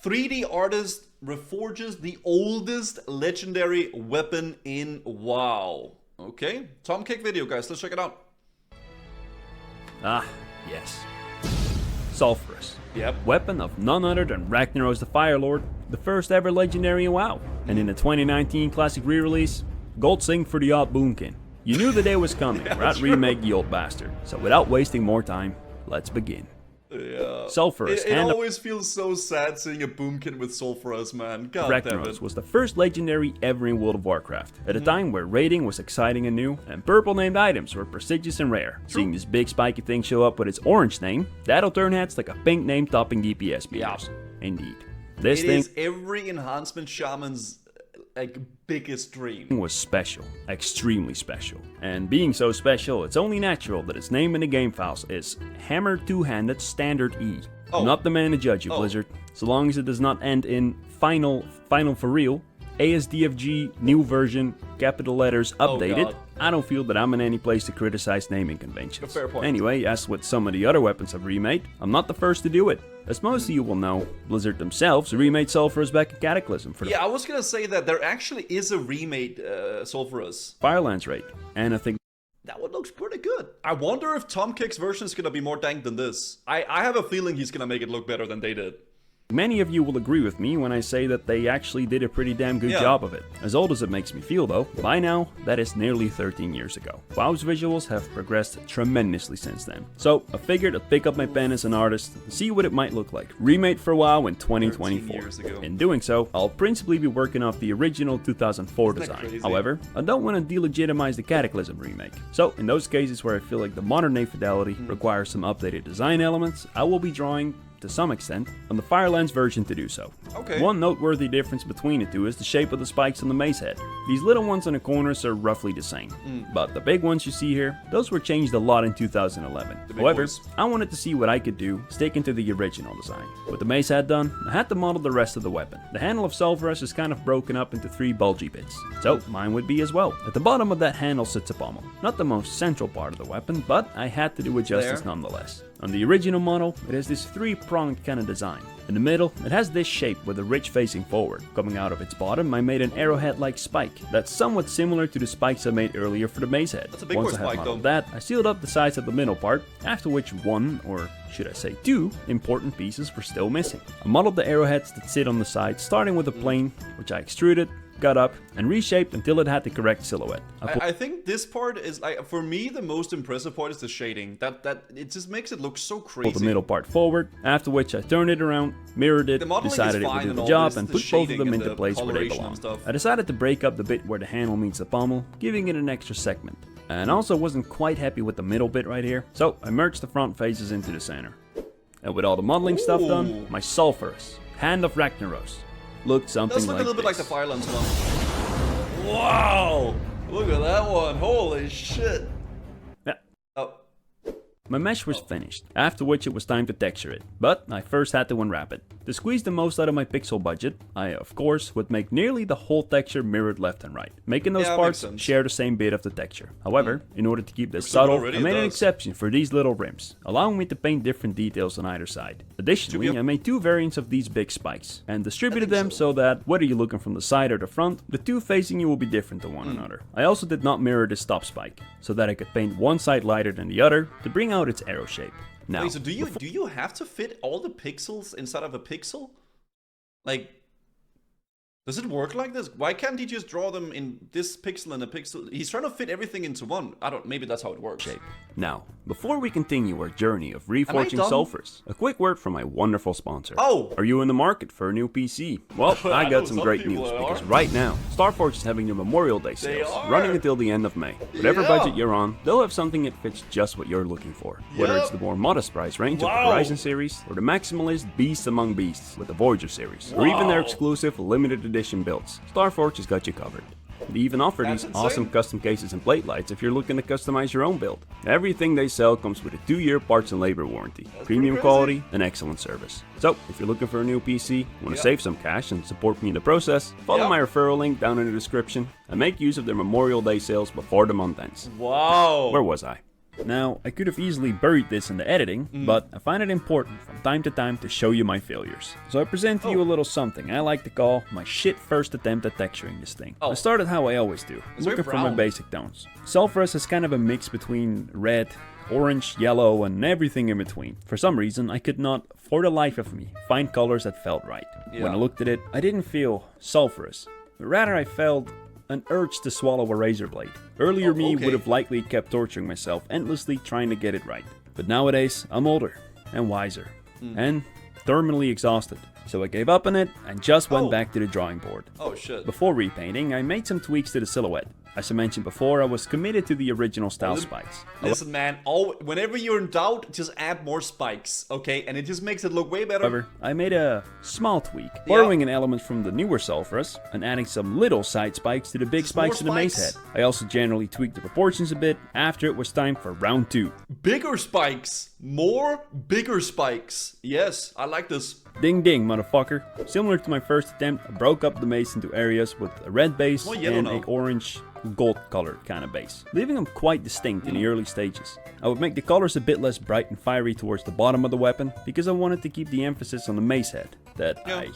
3D artist reforges the oldest legendary weapon in WoW. Okay, Tom Kick video, guys. Let's check it out. Ah, yes. Sulfuras. Yep. Weapon of none other than Ragnaros the Fire Lord, the first ever legendary in WoW. And in the 2019 classic re-release, gold sing for the odd boomkin. You knew the day was coming, rat remake the old bastard. So without wasting more time, let's begin. Yeah. Sulfuras It always feels so sad seeing a boomkin with Sulfuras, man. God damn it. Ragnaros was the first legendary ever in World of Warcraft, at a time where raiding was exciting and new, and purple named items were prestigious and rare. Seeing this big spiky thing show up with its orange name, that'll turn heads like a pink name topping DPS meters. Indeed. This thing is every enhancement shaman's biggest dream. Was special, extremely special. And being so special, it's only natural that its name in the game files is Hammer Two-Handed Standard E. I'm not the man to judge you, Blizzard. So long as it does not end in final for real, ASDFG, new version, capital letters, updated, I don't feel that I'm in any place to criticize naming conventions. Fair point. Anyway, as with some of the other weapons I've remade, I'm not the first to do it. As most of you will know, Blizzard themselves remade Sulfuras back in Cataclysm for the I was gonna say that there actually is a remade Sulfuras. Firelands raid, and I think that one looks pretty good. I wonder if Tom Kick's version is gonna be more dank than this. I have a feeling he's gonna make it look better than they did. many of you will agree with me when I say that they actually did a pretty damn good job of it. As old as it makes me feel though, by now, that is nearly 13 years ago. WoW's visuals have progressed tremendously since then. So, I figured I'd pick up my pen as an artist and see what it might look like. Remade for WoW in 2024. In doing so, I'll principally be working off the original 2004 design. However, I don't want to delegitimize the Cataclysm remake. So, in those cases where I feel like the modern day fidelity requires some updated design elements, I will be drawing to some extent, on the Firelands version to do so. One noteworthy difference between the two is the shape of the spikes on the mace head. These little ones on the corners are roughly the same, but the big ones you see here, those were changed a lot in 2011. However, I wanted to see what I could do sticking to the original design. With the mace head done, I had to model the rest of the weapon. The handle of Sulfuras is kind of broken up into 3 bulgy bits, so mine would be as well. At the bottom of that handle sits a pommel. Not the most central part of the weapon, but I had to do it justice nonetheless. On the original model, it has this 3-pronged kind of design. In the middle, it has this shape with the ridge facing forward. Coming out of its bottom, I made an arrowhead-like spike that's somewhat similar to the spikes I made earlier for the mace head. That's a big Once I have modeled that, I sealed up the sides of the middle part, after which one, or should I say 2, important pieces were still missing. I modeled the arrowheads that sit on the sides, starting with a plane, which I extruded, got up, and reshaped until it had the correct silhouette. I think this part is, like, for me, the most impressive part is the shading. That it just makes it look so crazy. Pulled the middle part forward, after which I turned it around, mirrored it, decided it would do the job, and put both of them into place where they belong. I decided to break up the bit where the handle meets the pommel, giving it an extra segment. And also wasn't quite happy with the middle bit right here, so I merged the front faces into the center. And with all the modeling stuff done, my Sulfuras, Hand of Ragnaros, looked something like this. Does look a little bit like the Firelands one. Wow! Look at that one. Holy shit. Yeah. My mesh was finished, after which it was time to texture it, but I first had to unwrap it. To squeeze the most out of my pixel budget, I of course would make nearly the whole texture mirrored left and right, making those parts share the same bit of the texture. However, in order to keep this subtle, I made an exception for these little rims, allowing me to paint different details on either side. Additionally, I made 2 variants of these big spikes, and distributed them so that, whether you're looking from the side or the front, the 2 facing you will be different to one another. I also did not mirror this top spike, so that I could paint one side lighter than the other to bring out its arrow shape. Now, wait, so do you have to fit all the pixels inside of a pixel? Like, does it work like this? Why can't he just draw them in this pixel and a pixel? He's trying to fit everything into one. Maybe that's how it works. Now, before we continue our journey of reforging Sulfuras, a quick word from my wonderful sponsor. Are you in the market for a new PC? Well, I got some great news, because right now, Starforge is having their Memorial Day sales, running until the end of May. Whatever budget you're on, they'll have something that fits just what you're looking for. Whether it's the more modest price range of the Horizon series, or the maximalist Beasts Among Beasts with the Voyager series, or even their exclusive limited edition builds, Starforge has got you covered. They even offer these awesome custom cases and plate lights if you're looking to customize your own build. Everything they sell comes with a 2-year parts and labor warranty, premium quality, and excellent service. So, if you're looking for a new PC, want to save some cash and support me in the process, follow my referral link down in the description and make use of their Memorial Day sales before the month ends. Wow! Where was I? Now, I could have easily buried this in the editing, but I find it important from time to time to show you my failures. So I present to you a little something I like to call my shit first attempt at texturing this thing. I started how I always do, looking for my basic tones. Sulfuras is kind of a mix between red, orange, yellow, and everything in between. For some reason, I could not, for the life of me, find colors that felt right. When I looked at it, I didn't feel sulfurous, but rather I felt an urge to swallow a razor blade. Earlier me would have likely kept torturing myself endlessly trying to get it right. But nowadays, I'm older and wiser and terminally exhausted. So I gave up on it and just went back to the drawing board. Oh shit. Before repainting, I made some tweaks to the silhouette. As I mentioned before, I was committed to the original style spikes. Listen, man, whenever you're in doubt, just add more spikes, okay? And it just makes it look way better. However, I made a small tweak, borrowing an element from the newer Sulfuras and adding some little side spikes to the big spikes in the mace head. I also generally tweaked the proportions a bit after it was time for round 2. Bigger spikes! More bigger spikes! Yes, I like this. Ding ding, motherfucker. Similar to my first attempt, I broke up the mace into areas with a red base and an orange gold colored kind of base, leaving them quite distinct in the early stages. I would make the colors a bit less bright and fiery towards the bottom of the weapon because I wanted to keep the emphasis on the mace head that I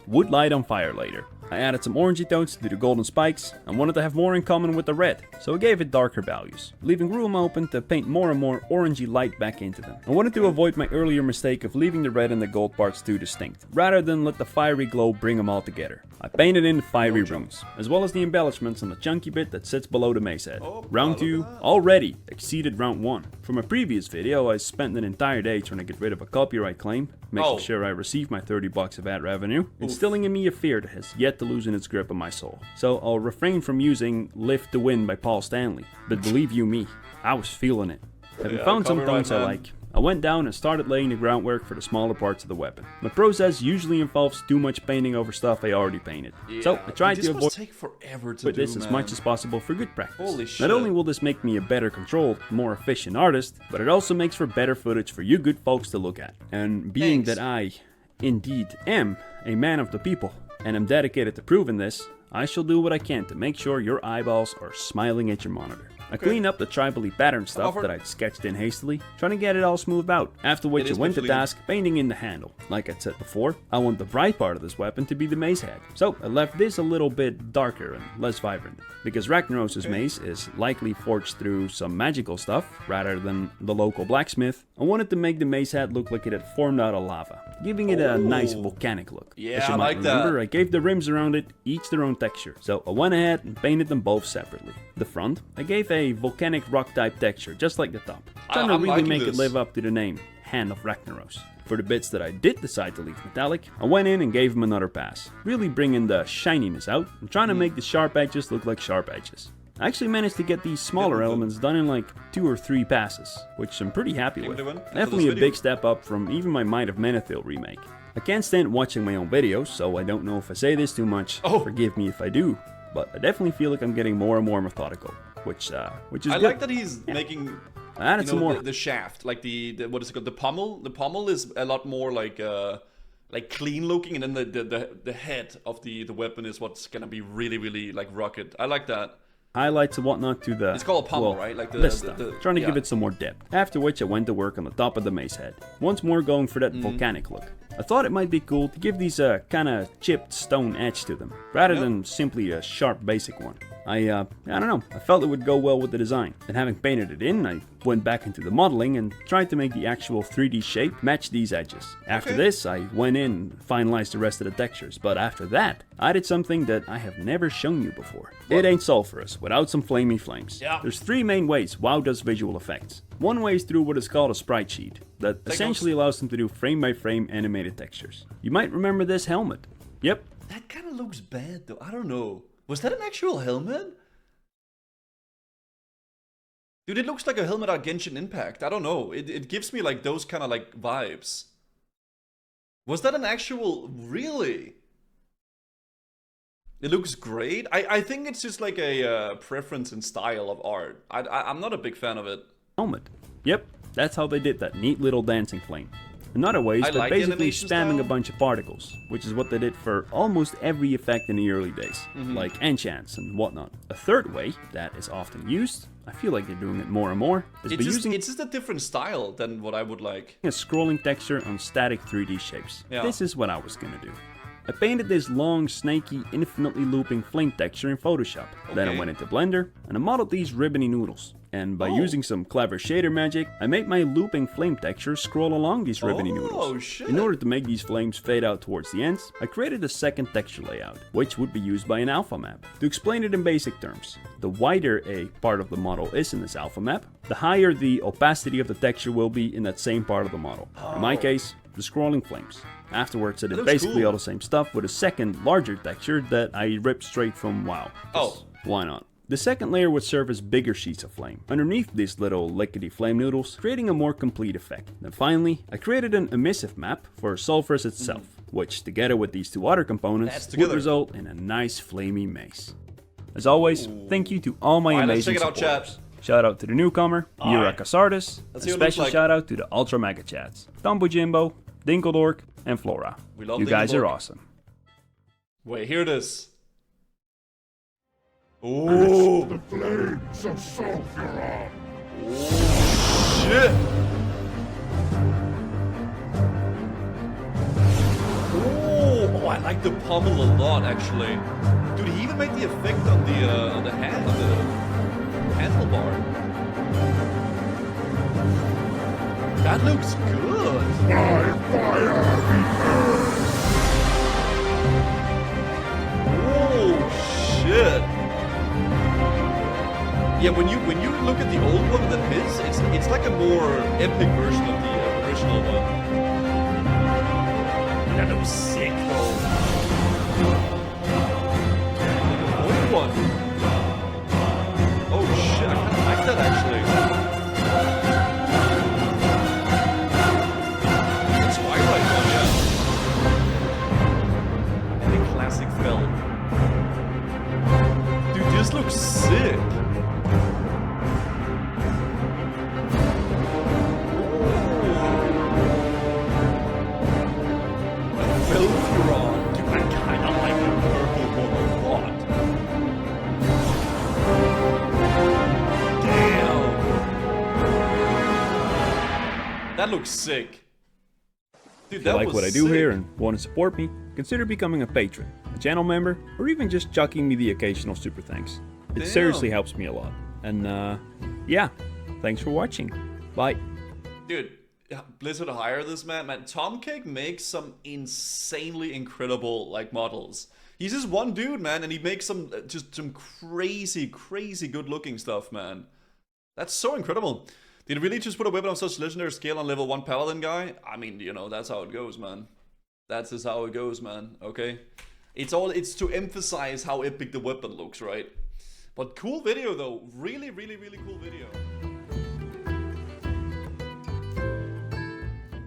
would light on fire later. I added some orangey tones to the golden spikes and wanted to have more in common with the red, so I gave it darker values, leaving room open to paint more and more orangey light back into them. I wanted to avoid my earlier mistake of leaving the red and the gold parts too distinct, rather than let the fiery glow bring them all together. I painted in the fiery runes, as well as the embellishments on the chunky bit that sits below the mace head. Round 2 already exceeded round 1. From a previous video, I spent an entire day trying to get rid of a copyright claim, making sure I received my $30 of ad revenue, instilling in me a fear that has yet to loosen its grip on my soul. So I'll refrain from using Lift to Win by Paul Stanley, but believe you me, I was feeling it. Having found some tones I like, I went down and started laying the groundwork for the smaller parts of the weapon. My process usually involves too much painting over stuff I already painted. So I tried to avoid this as much as possible for good practice. Holy shit. Not only will this make me a better controlled, more efficient artist, but it also makes for better footage for you good folks to look at. And being that I, indeed, am a man of the people, and am dedicated to proving this, I shall do what I can to make sure your eyeballs are smiling at your monitor. I cleaned up the tribally patterned stuff that I'd sketched in hastily, trying to get it all smoothed out, after which I went to task painting in the handle. Like I said before, I want the bright part of this weapon to be the mace head, so I left this a little bit darker and less vibrant. Because Ragnaros' mace is likely forged through some magical stuff, rather than the local blacksmith, I wanted to make the mace head look like it had formed out of lava, giving it a nice volcanic look. Yeah, As you might remember, I gave the rims around it each their own texture, so I went ahead and painted them both separately. The front, I gave a volcanic rock type texture, just like the top, trying to really make it live up to the name, Hand of Ragnaros. For the bits that I did decide to leave metallic, I went in and gave them another pass, really bringing the shininess out and trying to make the sharp edges look like sharp edges. I actually managed to get these smaller elements done in like 2 or 3 passes, which I'm pretty happy with. Definitely a big step up from even my Might of Menethil remake. I can't stand watching my own videos, so I don't know if I say this too much, forgive me if I do, but I definitely feel like I'm getting more and more methodical, which is good. I like that he's making I added some more. The shaft, like the what is it called? The pommel. The pommel is a lot more like clean looking, and then the head of the weapon is what's gonna be really like rugged. I like that. Highlights and whatnot to the... It's called a pommel, right? Like this stuff. Trying to give it some more depth. After which I went to work on the top of the mace head. Once more going for that volcanic look. I thought it might be cool to give these a kinda chipped stone edge to them, rather than simply a sharp basic one. I don't know, I felt it would go well with the design. And having painted it in, I went back into the modeling and tried to make the actual 3D shape match these edges. After this, I went in and finalized the rest of the textures, but after that, I did something that I have never shown you before. It ain't Sulfuras without some flamey flames. There's 3 main ways WoW does visual effects. One way is through what is called a sprite sheet, that essentially allows them to do frame by frame animated textures. You might remember this helmet. Yep. That kind of looks bad though, I don't know. Was that an actual helmet? Dude, it looks like a helmet out Genshin Impact. I don't know. It gives me like those kind of like vibes. Was that an actual... Really? It looks great. I think it's just like a preference in style of art. I'm not a big fan of it. Helmet. Yep, that's how they did that neat little dancing flame. Another way is I by like the basically animation spamming a style. bunch of particles, which is what they did for almost every effect in the early days, Mm-hmm. like enchants and whatnot. A third way that is often used, I feel like they're doing it more and more, is by using It's just a different style than what I would like. a scrolling texture on static 3D shapes. Yeah. This is what I was gonna do. I painted this long, snaky, infinitely looping flame texture in Photoshop. Then I Okay. went into Blender and I modeled these ribbony noodles. And by Oh. using some clever shader magic, I made my looping flame texture scroll along these ribbony Oh, noodles. shit. In order to make these flames fade out towards the ends, I created a second texture layout, which would be used by an alpha map. To explain it in basic terms, the wider a part of the model is in this alpha map, the higher the opacity of the texture will be in that same part of the model. In my case, the scrolling flames. Afterwards, I did looks basically cool. all the same stuff with a second, larger texture that I ripped straight from WoW. 'Cause Oh. why not? The second layer would serve as bigger sheets of flame, underneath these little lickety flame noodles, creating a more complete effect. Then finally, I created an emissive map for Sulfuras itself, which together with these two other components That's would together. result in a nice flamey mace. As always, thank you to all my Alright, let's amazing check it out, supporters. chat. Shout out to the newcomer, Yura Alright. Casardas, and Let's see what it looks special like. shout out to the Ultra Mega Chats, Dumbo Jimbo, Dinkledork, and Flora. We love You guys are Dinkledork. awesome. Wait, hear this. Ooh. The flames of Sulfura! Shit. Oh, I like the pommel a lot, actually. Dude, he even made the effect on the hand, on the handlebar. That looks good. By fire be burned! Oh shit! Yeah, when you look at the old one than his, it's like a more epic version of the original one. That looks sick though. The old one. Oh shit! I kind of like that actually. The Twilight one, yeah. The classic film. Dude, this looks sick. Sulfuras. Dude, I kinda like the purple one a lot. Damn. That looks sick. Dude, If you that like was what I do sick. here and want to support me, consider becoming a patron, a channel member, or even just chucking me the occasional super thanks. It Damn. seriously helps me a lot. And yeah, thanks for watching. Bye. Dude, Blizzard hire this man. Tom Cake makes some insanely incredible like models. He's just one dude, man, and he makes some crazy good looking stuff, man. That's so incredible. Did he really just put a weapon on such legendary scale on level 1 paladin guy? I mean, you know, that's how it goes, man. That's just how it goes, man. Okay? It's to emphasize how epic the weapon looks, right? But cool video though. Really cool video.